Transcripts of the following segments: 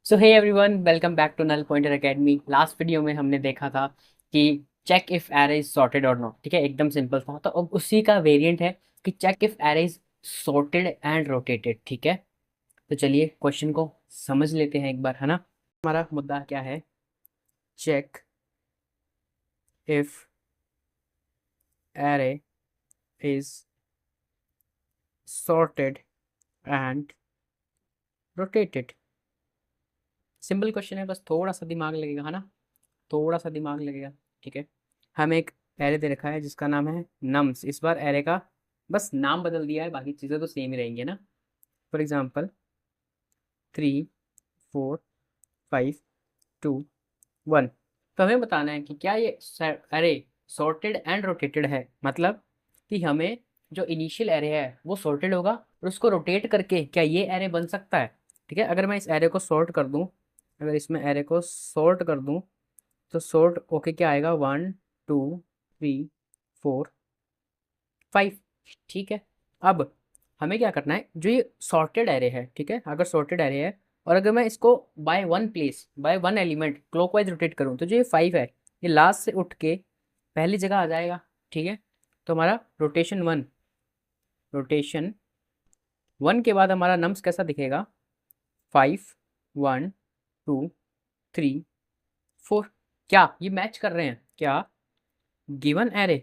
So hey everyone, welcome back to null pointer academy. Last video में हमने देखा था कि check if array is sorted और नॉट। ठीक है, एकदम सिंपल था। तो अब उसी का वेरिएंट है कि check if array is sorted and rotated. ठीक है, तो चलिए क्वेश्चन को समझ लेते हैं एक बार, है ना। हमारा मुद्दा क्या है? Check if array is sorted and rotated. Simple question है, बस थोड़ा सा दिमाग लगेगा, है ना। थोड़ा सा दिमाग लगेगा। ठीक है, हमें एक एरे दे रखा है जिसका नाम है नम्स। इस बार एरे का बस नाम बदल दिया है, बाकी चीज़ें तो सेम ही रहेंगी ना। For example 3 4 5 2 1। तो हमें बताना है कि क्या ये एरे सॉर्टेड एंड रोटेटेड है। मतलब कि हमें जो इनिशियल एरे है वो सॉर्टेड होगा और उसको रोटेट करके क्या ये एरे बन सकता है। ठीक है, अगर मैं इस एरे को सॉर्ट कर दूं, अगर इसमें एरे को सॉर्ट कर दूं तो सॉर्ट ओके क्या आएगा? 1 2 3 4 5। ठीक है, अब हमें क्या करना है, जो ये सॉर्टेड एरे है, ठीक है, अगर सॉर्टेड एरे है और अगर मैं इसको by one place by one element clockwise rotate करूँ तो जो ये 5 है ये लास्ट से उठ के पहली जगह आ जाएगा। ठीक है, तो हमारा रोटेशन 1 के बाद हमारा नम्स कैसा दिखेगा? 5 1 2 3 4। क्या ये मैच कर रहे हैं? क्या गिवन एरे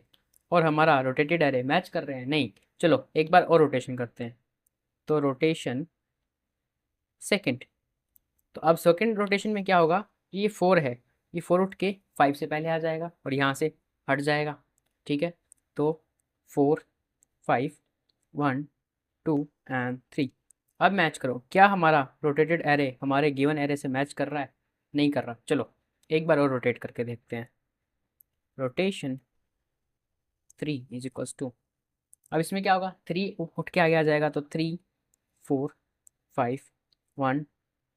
और हमारा रोटेटेड एरे मैच कर रहे हैं? नहीं। चलो एक बार और रोटेशन करते हैं। तो रोटेशन सेकंड, तो अब सेकंड रोटेशन में क्या होगा? ये 4 है, ये 4 उठ के 5 से पहले आ जाएगा और यहाँ से हट जाएगा। ठीक है, तो 4 5 1 2 एंड 3। अब मैच करो, क्या हमारा रोटेटेड एरे हमारे गिवन एरे से मैच कर रहा है? नहीं कर रहा। चलो एक बार और रोटेट करके देखते हैं। रोटेशन 3 इज इक्वल्स टू, अब इसमें क्या होगा? 3 उठ के आगे आ जाएगा तो 3 4 5 1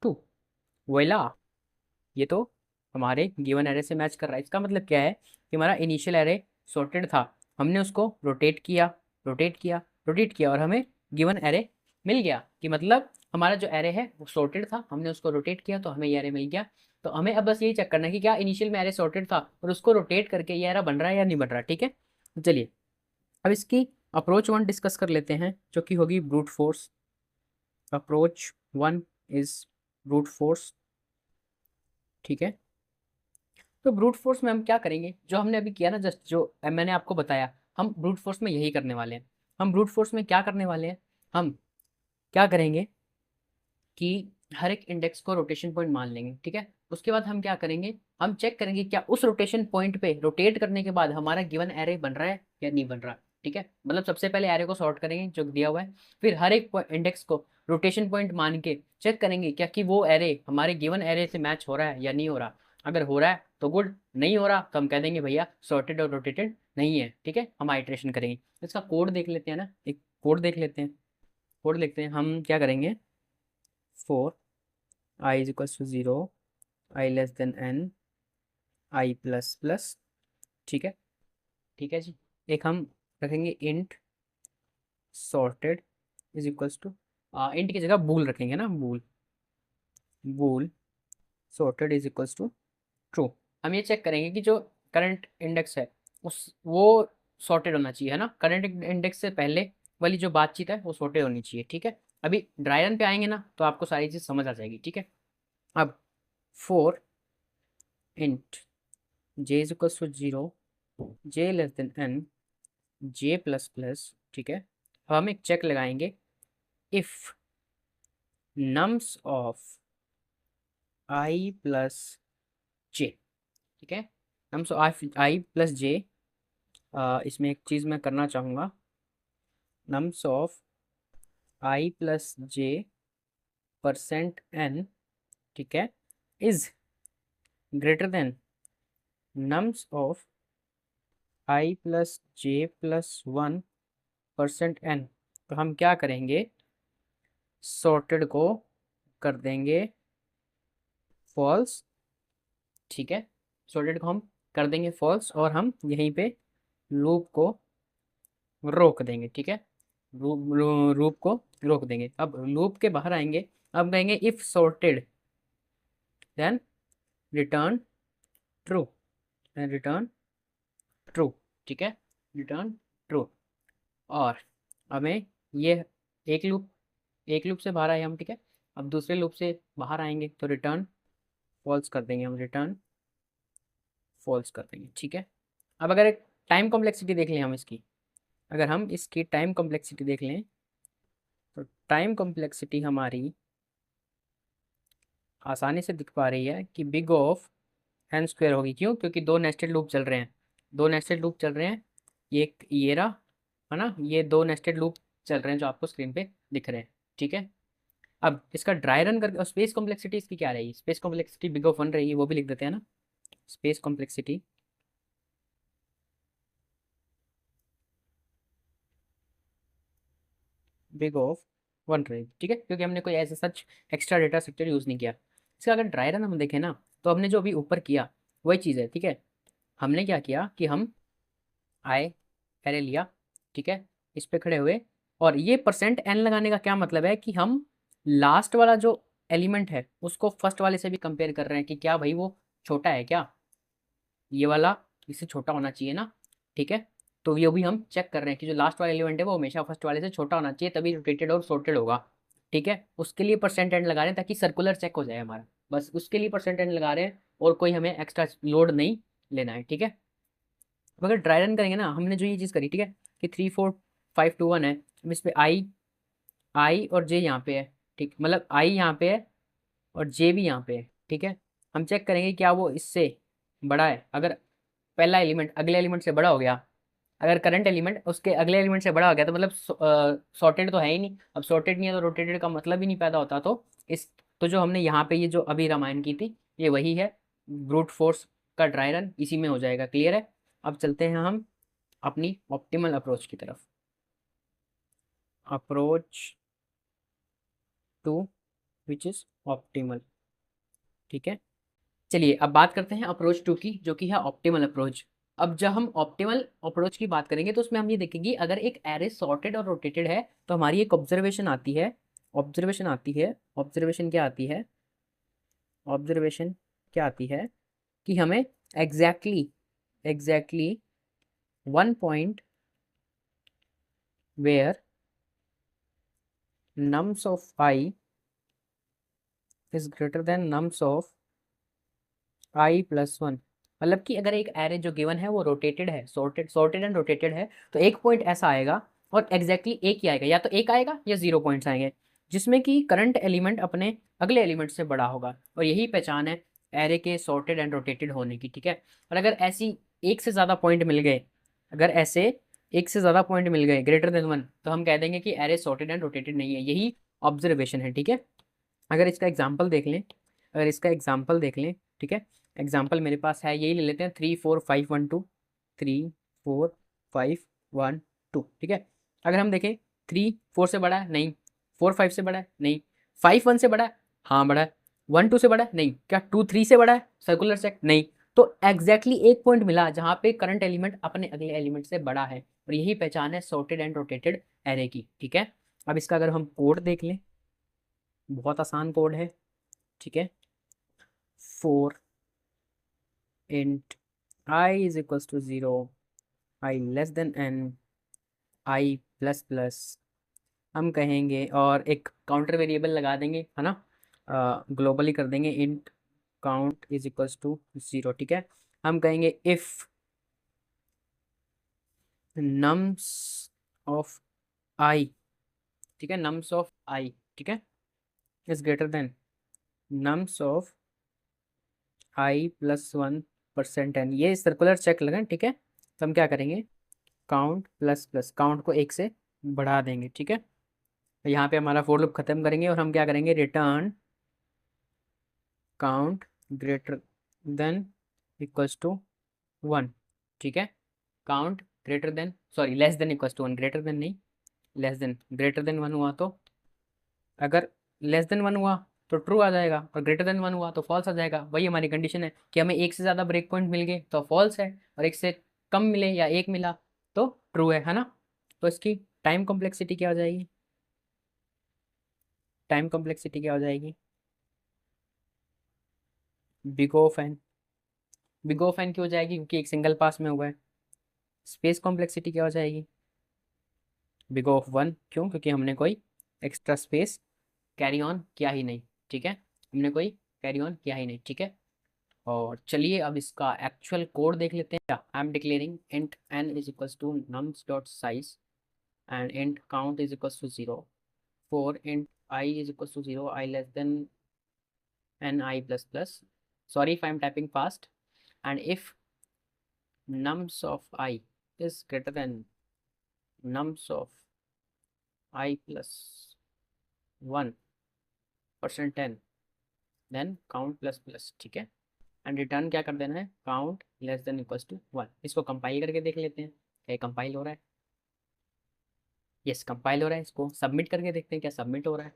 2। वोइला, ये तो हमारे गिवन एरे से मैच कर रहा है। इसका मतलब क्या है कि हमारा इनिशियल एरे सॉर्टेड था, हमने उसको रोटेट किया, रोटेट किया, रोटेट किया और हमें गिवन एरे मिल गया। कि मतलब हमारा जो एरे है वो सॉर्टेड था, हमने उसको रोटेट किया तो हमें ये एरे मिल गया। तो हमें अब बस यही चेक करना है कि क्या इनिशियल में एरे सॉर्टेड था और उसको रोटेट करके ये एरा बन रहा है या नहीं बन रहा। ठीक है, तो चलिए अब इसकी अप्रोच 1 डिस्कस कर लेते हैं, जो कि होगी brute force. Approach 1 is brute force. ठीक है, तो ब्रूट फोर्स में हम क्या करेंगे? जो हमने अभी किया ना, जस्ट जो मैंने आपको बताया, हम ब्रूट फोर्स में यही करने वाले हैं। हम ब्रूट फोर्स में क्या करने वाले हैं? हम क्या करेंगे कि हर एक इंडेक्स को रोटेशन पॉइंट मान लेंगे। ठीक है, उसके बाद हम क्या करेंगे? हम चेक करेंगे क्या उस रोटेशन पॉइंट पे रोटेट करने के बाद हमारा गिवन एरे बन रहा है या नहीं बन रहा। ठीक है, मतलब सबसे पहले एरे को सॉर्ट करेंगे जो दिया हुआ है, फिर हर एक इंडेक्स को रोटेशन पॉइंट मान के चेक करेंगे क्या कि वो एरे हमारे गिवन एरे से मैच हो रहा है या नहीं हो रहा। अगर हो रहा है तो गुड, नहीं हो रहा तो हम कह देंगे भैया सॉर्टेड और रोटेटेड नहीं है। ठीक है, हम आइट्रेशन करेंगे। इसका कोड देख लेते हैं ना, एक कोड देख लेते हैं। कोड लिखते हैं, हम क्या करेंगे? 4 i = 0, i n i plus plus. ठीक है, ठीक है जी। एक हम रखेंगे int sorted is equals to, int की जगह बूल रखेंगे ना, bool bool sorted is equals to true. हम ये चेक करेंगे कि जो करंट इंडेक्स है उस वो सॉर्टेड होना चाहिए, है ना। करंट इंडेक्स से पहले वाली जो बातचीत है वो सॉर्टेड होनी चाहिए। ठीक है, अभी ड्राई रन पे आएंगे ना तो आपको सारी चीज़ समझ आ जाएगी। ठीक है, अब 4 int j = 0, j n j plus plus. ठीक है, अब हम एक चेक लगाएंगे, if nums of i plus J. ठीक है, nums of i plus J, इसमें एक चीज़ मैं करना चाहूँगा, nums of i plus J %n, ठीक है, is greater than nums of i plus J plus 1 %n। तो हम क्या करेंगे? सॉर्टेड को कर देंगे फॉल्स। ठीक है, सॉर्टेड को हम कर देंगे फॉल्स और हम यहीं पे लूप को रोक देंगे। ठीक है, लूप को रोक देंगे। अब लूप के बाहर आएंगे, अब कहेंगे if sorted then return true, then return true, ठीक है, रिटर्न ट्रू। और हमें ये एक लूप से बाहर आए हम, ठीक है, अब दूसरे लूप से बाहर आएंगे तो रिटर्न फॉल्स कर देंगे हम, रिटर्न फॉल्स कर देंगे, ठीक है। अब अगर एक टाइम कॉम्प्लेक्सिटी देख लें हम इसकी, अगर हम इसकी टाइम कॉम्प्लेक्सिटी देख लें तो टाइम कॉम्प्लेक्सिटी हमारी आसानी से दिख पा रही है कि बिग ऑफ एन स्क्वायर होगी। क्यों? क्योंकि दो नेस्टेड लूप चल रहे हैं, दो नेस्टेड लूप चल रहे हैं, ये रहा, है ना, ये दो नेस्टेड लूप चल रहे हैं जो आपको स्क्रीन पे दिख रहे हैं, ठीक है। अब इसका ड्राई रन करके, और स्पेस कॉम्प्लेक्सिटी इसकी क्या रहेगी, space complexity big of one रहेगी, वो भी लिख देते हैं ना, space complexity big of one रहेगी, ठीक है, क्योंकि हमने कोई ऐसा सच एक्स्ट्रा डेटा स्ट्रक्चर यूज़ नहीं किया। इसका अगर ड्राई रन हम देखें ना, तो हमने जो अभी ऊपर किया वही चीज़ है, ठीक है। हमने क्या किया कि हम आए, एरे लिया, ठीक है, इस पे खड़े हुए, और ये परसेंट एन लगाने का क्या मतलब है कि हम लास्ट वाला जो एलिमेंट है उसको फर्स्ट वाले से भी कंपेयर कर रहे हैं कि क्या भाई वो छोटा है क्या, ये वाला इससे छोटा होना चाहिए ना, ठीक है। तो ये भी हम चेक कर रहे हैं कि जो लास्ट वाला एलिमेंट है वो हमेशा फर्स्ट वाले से छोटा होना चाहिए, तभी रोटेटेड और सॉर्टेड होगा, ठीक है। उसके लिए परसेंट एंड लगा रहे हैं ताकि सर्कुलर चेक हो जाए हमारा, बस उसके लिए परसेंट एंड लगा रहे हैं, और कोई हमें एक्स्ट्रा लोड नहीं लेना है, ठीक है। अब अगर ड्राई रन करेंगे ना, हमने जो ये चीज़ करी, ठीक है, कि 3 4 5 2 1 है, अब इस पर आई और जे यहाँ पे है, ठीक, मतलब आई यहाँ पे है और जे भी यहाँ पे है, ठीक है। हम चेक करेंगे क्या वो इससे बड़ा है, अगर पहला एलिमेंट अगले एलिमेंट से बड़ा हो गया, अगर करंट एलिमेंट उसके अगले एलिमेंट से बड़ा हो गया तो मतलब सॉर्टेड तो है ही नहीं, अब सॉर्टेड नहीं है तो रोटेटेड का मतलब ही नहीं पैदा होता। तो इस तो जो हमने यहाँ पे ये जो अभी रामायण की थी ये वही है, ब्रूट फोर्स का ड्राई रन इसी में हो जाएगा, क्लियर है। अब चलते हैं हम अपनी ऑप्टिमल अप्रोच की तरफ, approach to which is optimal, ठीक है। चलिए अब बात करते हैं अप्रोच टू की, जो कि है ऑप्टिमल अप्रोच। अब जब हम ऑप्टिमल अप्रोच की बात करेंगे तो उसमें हम ये देखेंगे अगर एक एरे सॉर्टेड और रोटेटेड है तो हमारी एक ऑब्जर्वेशन आती है, ऑब्जर्वेशन क्या आती है, ऑब्जर्वेशन क्या आती है कि हमें exactly one point where nums of I is greater than nums of I plus one, मतलब कि अगर एक एरे जो गिवन है वो रोटेटेड है, सॉर्टेड एंड रोटेटेड है, तो एक पॉइंट ऐसा आएगा और एग्जैक्टली एक ही आएगा, या तो एक आएगा या 0 पॉइंट्स आएंगे, जिसमें कि करंट एलिमेंट अपने अगले एलिमेंट से बड़ा होगा, और यही पहचान है एरे के सॉर्टेड एंड रोटेटेड होने की, ठीक है। और अगर ऐसी एक से ज़्यादा पॉइंट मिल गए, अगर ऐसे एक से ज़्यादा पॉइंट मिल गए ग्रेटर देन वन, तो हम कह देंगे कि एरे सॉर्टेड एंड रोटेटेड नहीं है, यही ऑब्जर्वेशन है, ठीक है। अगर इसका एग्जाम्पल देख लें, ठीक है, एग्जाम्पल मेरे पास है, यही ले लेते हैं 3 4 5 1 2, 3 4 5 1 2, ठीक है। अगर हम देखें 3 4 से बड़ा है, नहीं, 4 5 से बड़ा है, नहीं, 5 1 से बड़ा है, हाँ बड़ा है, 1 2 से बड़ा है, नहीं, क्या 2 3 से बड़ा है, सर्कुलर चेक, नहीं। तो एग्जैक्टली एक पॉइंट मिला जहाँ पे करंट एलिमेंट अपने अगले एलिमेंट से बड़ा है, और यही पहचान है सॉर्टेड एंड रोटेटेड एरे की, ठीक है। अब इसका अगर हम कोड देख लें, बहुत आसान कोड है, ठीक है, 4 int I is equals to 0, I less than n, I plus plus हम कहेंगे, और एक काउंटर वेरिएबल लगा देंगे, है ना, ग्लोबली कर देंगे, int count is equals to 0, ठीक है। हम कहेंगे if nums of I, ठीक है, nums of I, ठीक है, is greater than nums of I plus 1% n, ये सर्कुलर चेक लगाएं, ठीक है। तो हम क्या करेंगे, काउंट प्लस प्लस काउंट को एक से बढ़ा देंगे, ठीक है। यहाँ पे हमारा फोर लूप खत्म करेंगे और हम क्या करेंगे, return count greater than equals to 1, ठीक है। Count greater than, sorry, less than equals to 1, greater than नहीं, लेस देन, ग्रेटर देन 1 हुआ तो, अगर लेस देन 1 हुआ तो ट्रू आ जाएगा, और ग्रेटर देन 1 हुआ तो फॉल्स आ जाएगा। वही हमारी कंडीशन है कि हमें एक से ज़्यादा ब्रेक पॉइंट मिल गए तो फॉल्स है, और एक से कम मिले या एक मिला तो ट्रू है ना। तो इसकी टाइम कॉम्प्लेक्सिटी क्या हो जाएगी, टाइम कॉम्प्लेक्सिटी क्या हो जाएगी, big of N, big of N क्यों हो जाएगी, क्योंकि एक सिंगल पास में हुआ है। स्पेस कॉम्प्लेक्सिटी क्या हो जाएगी, बिग ऑफ वन, क्यों, क्योंकि हमने कोई एक्स्ट्रा स्पेस कैरी ऑन किया ही नहीं, ठीक है, हमने कोई कैरी ऑन किया ही नहीं, ठीक है। और चलिए अब इसका एक्चुअल कोड देख लेते हैं। I am declaring int n is equals to nums dot size and int count is equals to 0 for int I is equals to 0, I less than ni plus plus, sorry if I am typing fast, and if nums of I is greater than nums of I plus 1% 10, then count plus plus, ठीक है। And return क्या कर देना है, count less than equals to 1। इसको compile करके देख लेते हैं, क्या कंपाइल हो रहा है, यस कंपाइल हो रहा है। इसको सबमिट करके देखते हैं क्या सबमिट हो रहा है।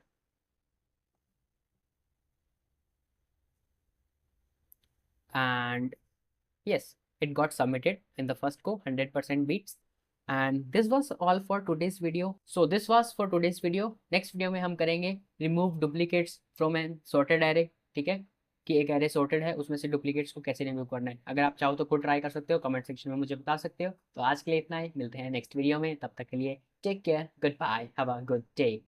And yes, it got submitted in the first go 100% beats. And this was all for today's video. So this was for today's video. Next video में हम करेंगे remove duplicates from an sorted array, ठीक है, कि एक array sorted है उसमें से duplicates को कैसे remove करना है। अगर आप चाहो तो खुद ट्राई कर सकते हो, कमेंट सेक्शन में मुझे बता सकते हो। तो आज के लिए इतना ही, मिलते हैं नेक्स्ट वीडियो में, तब तक के लिए take care, goodbye, have a good day.